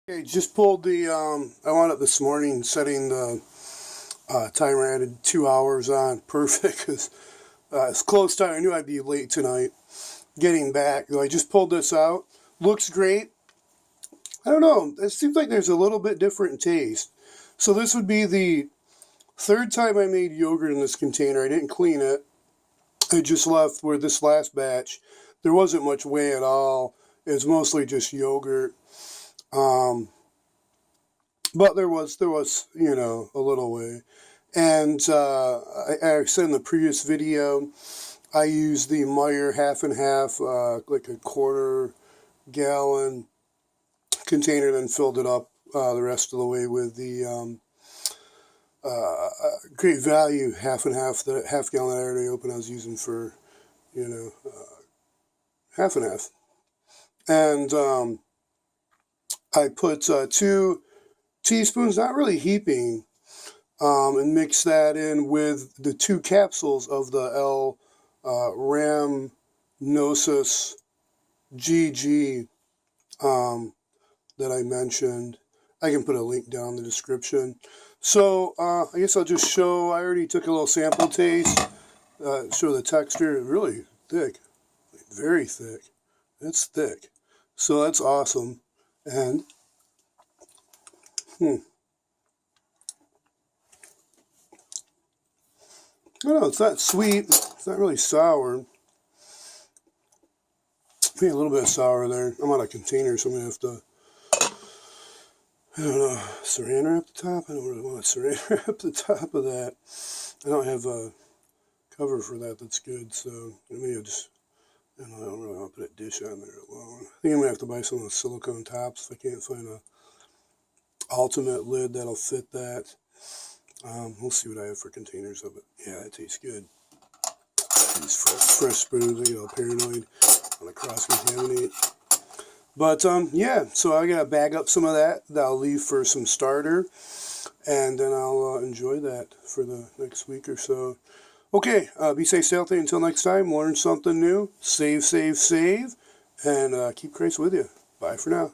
Okay, just pulled the, I wound up this morning setting the timer. I added 2 hours on. Perfect, because it's close time. I knew I'd be late tonight getting back. I just pulled this out. Looks great. I don't know. It seems like there's a little bit different taste. So this would be the third time I made yogurt in this container. I didn't clean it. I just left where this last batch, there wasn't much whey at all. It was mostly just yogurt. But there was, you know, a little whey. And I said in the previous video, I used the Meyer half and half, like a 1/4 gallon container, then filled it up the rest of the way with the Great Value half and half, the half gallon that I already opened. I was using for, you know, half and half. And I put 2 teaspoons, not really heaping, and mix that in with the 2 capsules of the Rhamnosus GG that I mentioned. I can put a link down in the description. So I guess I'll just show, I already took a little sample taste, show the texture. Really thick, very thick. It's thick. So that's awesome. And I don't know, it's not sweet, it's not really sour. Maybe a little bit of sour there. I'm out of container, so I'm going to have to, I don't know, saran wrap the top? I don't really want to saran wrap the top of that. I don't have a cover for that that's good, so maybe I'll just, I don't really want to put a dish on there alone. I think I'm going to have to buy some of those silicone tops if I can't find a ultimate lid that'll fit that. We'll see what I have for containers of it. Yeah, that tastes good. These fresh spoons, I get all paranoid on the cross-contaminate. But, yeah, so I got to bag up some of that I'll leave for some starter, and then I'll enjoy that for the next week or so. Okay, be safe, stay healthy. Until next time, learn something new, save, save, save, and keep Christ with you. Bye for now.